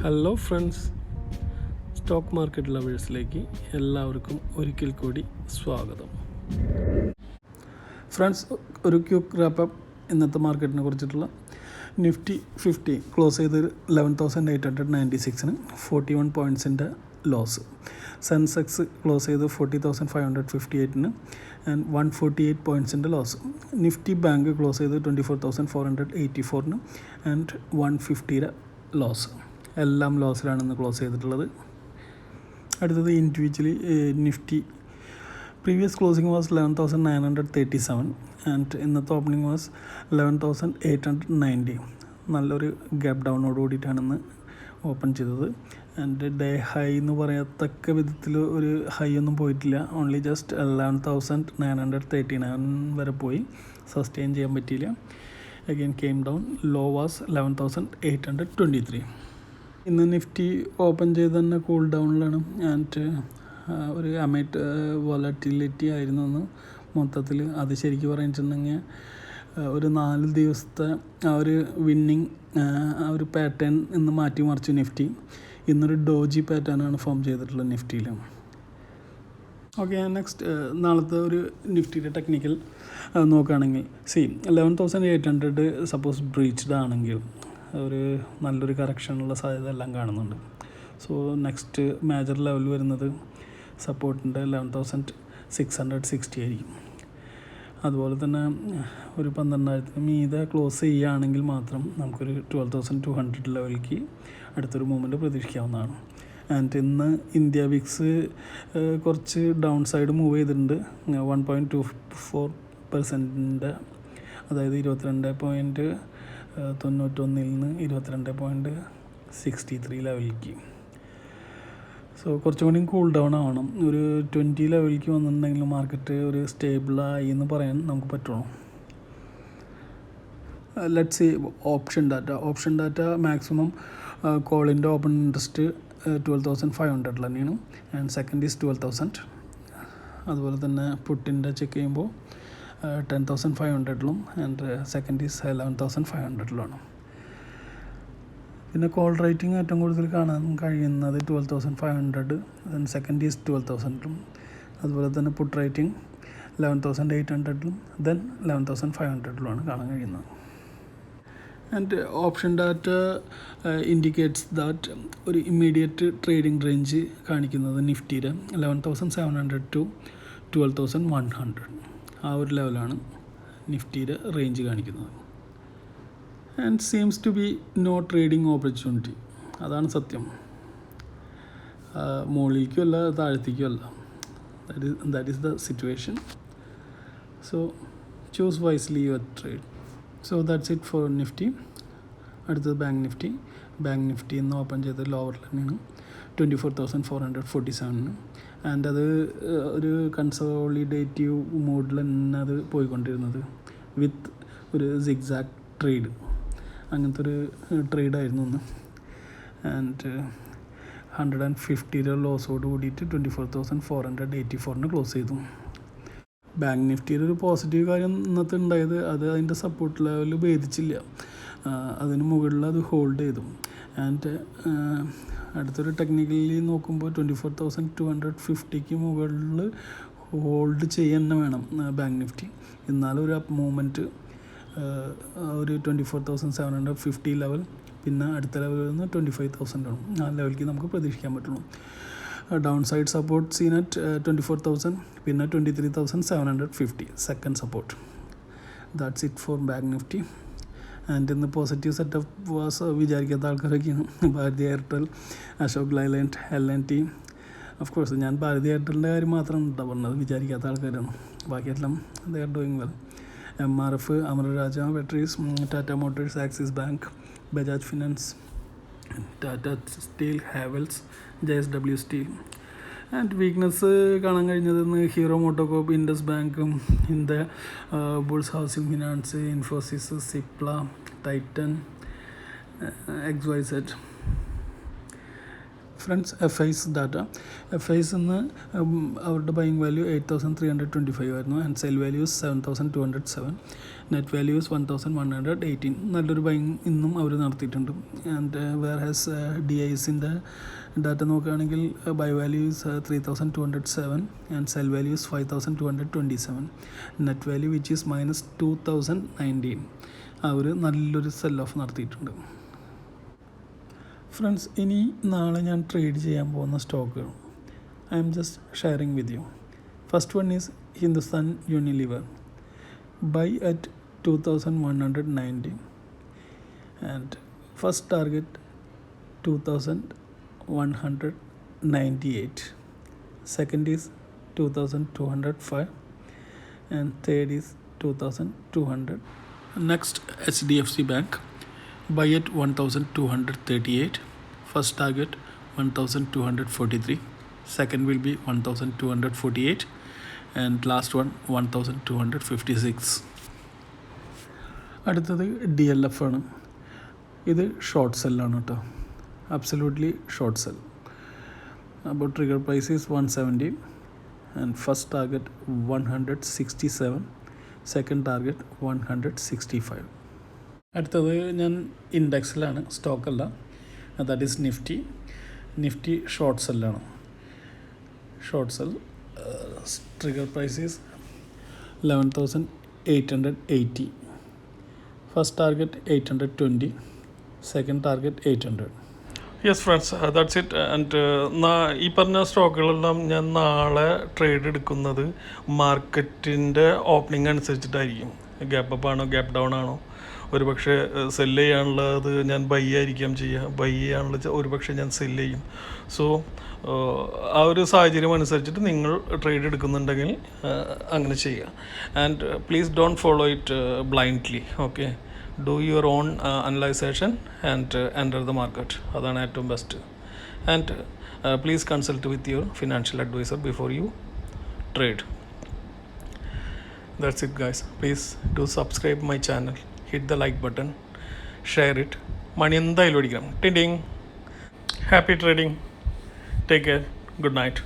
Hello friends, stock market ലവേഴ്സിലേക്ക് എല്ലാവർക്കും ഒരിക്കൽ കൂടി സ്വാഗതം. ഫ്രണ്ട്സ്, ഒരു ക്വിക്ക് റാപ്പപ്പ് ഇന്നത്തെ മാർക്കറ്റിനെ കുറിച്ചിട്ടുള്ള. നിഫ്റ്റി 50 ക്ലോസ് ചെയ്ത് 11,896 41 പോയിൻറ്റ്സിൻ്റെ ലോസ്. സെൻസെക്സ് ക്ലോസ് ചെയ്ത് 40,558 ആൻഡ് 148 പോയിൻറ്റ്സിൻ്റെ ലോസ്. നിഫ്റ്റി ബാങ്ക് ക്ലോസ് ചെയ്ത് 24,484 ആൻഡ് 150 ലോസ്. എല്ലാം ലോസിലാണ് ഇന്ന് ക്ലോസ് ചെയ്തിട്ടുള്ളത്. അടുത്തത് individually Nifty previous closing was 11,937 and ഇന്നത്തെ ഓപ്പണിംഗ് വാസ് 11,890. നല്ലൊരു ഗ്യാപ്പ് ഡൗണോട് കൂടിയിട്ടാണ് ഇന്ന് ഓപ്പൺ ചെയ്തത്. ആൻഡ് ഡേ ഹൈ എന്ന് പറയത്തക്ക വിധത്തിൽ ഒരു ഹൈ ഒന്നും പോയിട്ടില്ല. ഓൺലി ജസ്റ്റ് 11,939 വരെ പോയി. സസ്റ്റെയിൻ ചെയ്യാൻ പറ്റിയില്ല. Again came down. Law was 11,823. ഇന്ന് നിഫ്റ്റി ഓപ്പൺ ചെയ്ത് തന്നെ കൂൾ ഡൗണിലാണ്. ആൻഡ് ഒരു അമൈറ്റ് വോളറ്റിലിറ്റി ആയിരുന്നു അന്ന് മൊത്തത്തിൽ. അത് ശരിക്കും പറഞ്ഞിട്ടുണ്ടെങ്കിൽ ഒരു 4 ദിവസത്തെ ആ ഒരു വിന്നിങ് ആ ഒരു പാറ്റേൺ ഇന്ന് മാറ്റിമറിച്ചു നിഫ്റ്റി. ഇന്നൊരു ഡോജി പാറ്റേണാണ് ഫോം ചെയ്തിട്ടുള്ളത് നിഫ്റ്റിയിൽ. ഓക്കെ, നെക്സ്റ്റ് നാളത്തെ ഒരു നിഫ്റ്റിയുടെ ടെക്നിക്കൽ നോക്കുകയാണെങ്കിൽ 11,800 സപ്പോസ് ബ്രീച്ച്ഡ് ആണെങ്കിൽ ഒരു നല്ലൊരു കറക്ഷനുള്ള സാധ്യത എല്ലാം കാണുന്നുണ്ട്. സോ നെക്സ്റ്റ് മേജർ ലെവൽ വരുന്നത് സപ്പോർട്ടിൻ്റെ 11,660 ആയിരിക്കും. അതുപോലെ തന്നെ ഒരു 12,000 മീതെ ക്ലോസ് ചെയ്യുകയാണെങ്കിൽ മാത്രം നമുക്കൊരു 12,200 ലെവലിലേക്ക് അടുത്തൊരു മൂവ്മെൻറ്റ് പ്രതീക്ഷിക്കാവുന്നതാണ്. ആൻഡ് ഇന്ന് ഇന്ത്യ വിക്സ് കുറച്ച് ഡൗൺ സൈഡ് മൂവ് ചെയ്തിട്ടുണ്ട്. 1.24%, അതായത് 22.91 നിന്ന് 22.63 ലെവലിലേക്ക്. സോ കുറച്ചും കൂടി കൂൾ ഡൗൺ ആവണം. ഒരു 20 ലെവലിലേക്ക് വന്നിട്ടുണ്ടെങ്കിൽ മാർക്കറ്റ് ഒരു സ്റ്റേബിളായി എന്ന് പറയാൻ നമുക്ക് പറ്റുള്ളൂ. Let's see option data maximum കോളിൻ്റെ ഓപ്പൺ ഇൻട്രസ്റ്റ് 12,500 തന്നെയാണ്. And second is 12,000. അതുപോലെ തന്നെ പുട്ടിൻ്റെ ചെക്ക് ചെയ്യുമ്പോൾ 10,500 ആൻഡ് സെക്കൻഡ് ഈസ് 11,500 പിന്നെ കോൾ റേറ്റിംഗ് ഏറ്റവും കൂടുതൽ കാണാൻ കഴിയുന്നത് 12,500, ദെൻ സെക്കൻഡ് ഈസ് 12,000. അതുപോലെ തന്നെ പുട്ട് റേറ്റിംഗ് 11,800, ദെൻ 11,500 കാണാൻ കഴിയുന്നത്. And option data indicates that ഒരു ഇമ്മീഡിയറ്റ് ട്രേഡിംഗ് റേഞ്ച് കാണിക്കുന്നത് നിഫ്റ്റിയുടെ 11,700 to 12,100 ആ ഒരു ലെവലാണ് നിഫ്റ്റിയുടെ റേഞ്ച് കാണിക്കുന്നത്. And seems to be no trading opportunity. അതാണ് സത്യം. മുകളിലേക്കും അല്ല താഴത്തേക്കും അല്ല. That is the situation. So choose wisely your trade. So that's it for Nifty. അടുത്തത് ബാങ്ക് നിഫ്റ്റി ഇന്ന് ഓപ്പൺ ചെയ്ത് ലോവർ തന്നെയാണ് 24,447. ആൻഡ് അത് ഒരു കൺസോളിഡേറ്റീവ് മോഡിൽ തന്നെ അത് പോയിക്കൊണ്ടിരുന്നത് വിത്ത് ഒരു സിഗ്സാക്ട് ട്രേഡ്. അങ്ങനത്തെ ഒരു ട്രേഡായിരുന്നു ഒന്ന്. ആൻഡ് 150 ലോസോട് കൂടിയിട്ട് 24,484 ക്ലോസ് ചെയ്തു. ബാങ്ക് നിഫ്റ്റിയുടെ ഒരു പോസിറ്റീവ് കാര്യം ഇന്നത്തെ ഉണ്ടായത് അത് അതിൻ്റെ സപ്പോർട്ട് ലെവൽ ഭേദിച്ചില്ല. അതിന് മുകളിൽ അത് ഹോൾഡ് ചെയ്തു. ആൻഡ് അടുത്തൊരു ടെക്നിക്കലി നോക്കുമ്പോൾ 24,250 മുകളിൽ ഹോൾഡ് ചെയ്യാൻ തന്നെ വേണം ബാങ്ക് നിഫ്റ്റി. എന്നാലും ഒരു അപ്പ് മൂവ്മെൻറ്റ് ഒരു 24,750 ലെവൽ, പിന്നെ അടുത്ത ലെവൽ വരുന്നത് 25,000 ആണ്. ആ ലെവലിലേക്ക് നമുക്ക് പ്രതീക്ഷിക്കാൻ പറ്റുള്ളൂ. Down side support seen at 24,000, പിന്നെ 23,750 second support. That's it for bank Nifty. And ഇന്ന് പോസിറ്റീവ് സെറ്റപ്പ് വാസ് വിചാരിക്കാത്ത ആൾക്കാരൊക്കെയാണ്. Bharti Airtel, Ashok Leyland, LNT. Of course ഞാൻ ഭാരതി എയർടെലിൻ്റെ കാര്യം മാത്രമാണ് കേട്ടോ പറഞ്ഞത്, വിചാരിക്കാത്ത ആൾക്കാരാണ്. ബാക്കിയെല്ലാം they are doing well. MRF, Amara Raja Batteries, Tata Motors, Axis Bank, Bajaj Finance, Tata Steel, Havells, JSW Steel. And weakness കാണാൻ കഴിഞ്ഞത് ഹീറോ മോട്ടോകോപ്പ്, ഇൻഡസ് ബാങ്കും, India Bulls Housing Finance, Infosys, Cipla, Titan, XYZ. Friends, FIs ഇന്ന് അവരുടെ ബൈയിങ് വാല്യൂ 8,325 ആയിരുന്നു. And sell value 7,207. Net value is 1118. നല്ലൊരു buying ഇന്നും അവർ നടത്തിയിട്ടുണ്ട്. ആൻഡ് വേർ ഹാസ് ഡി ഐസിൻ്റെ ഡാറ്റ നോക്കുകയാണെങ്കിൽ buy value is 3207 and sell value is 5227. Net value which is -2019. അവർ നല്ലൊരു സെൽ ഓഫ് നടത്തിയിട്ടുണ്ട്. ഫ്രണ്ട്സ്, ഇനി നാളെ ഞാൻ ട്രേഡ് ചെയ്യാൻ പോകുന്ന സ്റ്റോക്കുകൾ I am just sharing with you. First one is Hindustan Unilever. Buy at 2190 and first target 2198. Second is 2205 and third is 2200. Next, HDFC Bank. Buy at 1238. First target 1243. Second will be 1248 and last one 1256. അടുത്തത് DLF ആണ്. ഇത് short സെല്ലാണ് കേട്ടോ, absolutely short sell. അപ്പോൾ trigger price is 170 and first target 167, second target 165. അടുത്തത് ഞാൻ ഇൻഡെക്സിലാണ്, സ്റ്റോക്കല്ല. ദാറ്റ് ഈസ് നിഫ്റ്റി ഷോർട്ട് സെല്ലാണ്. Short sell trigger price is 11,880. First target 820, second target 800. Yes friends, that's it. And ഈ പറഞ്ഞ സ്റ്റോക്കുകളെല്ലാം ഞാൻ നാളെ ട്രേഡ് എടുക്കുന്നത് മാർക്കറ്റിൻ്റെ ഓപ്പണിംഗ് അനുസരിച്ചിട്ടായിരിക്കും. ഗ്യാപ്പ് അപ്പ് ആണോ ഗ്യാപ്പ് ഡൗൺ ആണോ, ഒരു പക്ഷേ സെല്ല് ചെയ്യാനുള്ളത് ഞാൻ ബൈ ആയിരിക്കാം ചെയ്യുക, ബൈ ചെയ്യാനുള്ളത് ഒരു പക്ഷേ ഞാൻ സെല്ല് ചെയ്യും. സോ ആ ഒരു സാഹചര്യം അനുസരിച്ചിട്ട് നിങ്ങൾ ട്രേഡ് എടുക്കുന്നുണ്ടെങ്കിൽ അങ്ങനെ ചെയ്യുക. And please don't follow it blindly. Okay, do your own analysation and enter the market. അതാണ് ഏറ്റവും best. And please consult with your financial advisor before you trade. That's it guys. Please do subscribe my channel. Hit the like button. Share it. Money എന്തായാലും അടിക്കണം. Ting. Happy trading. Take care. Good night.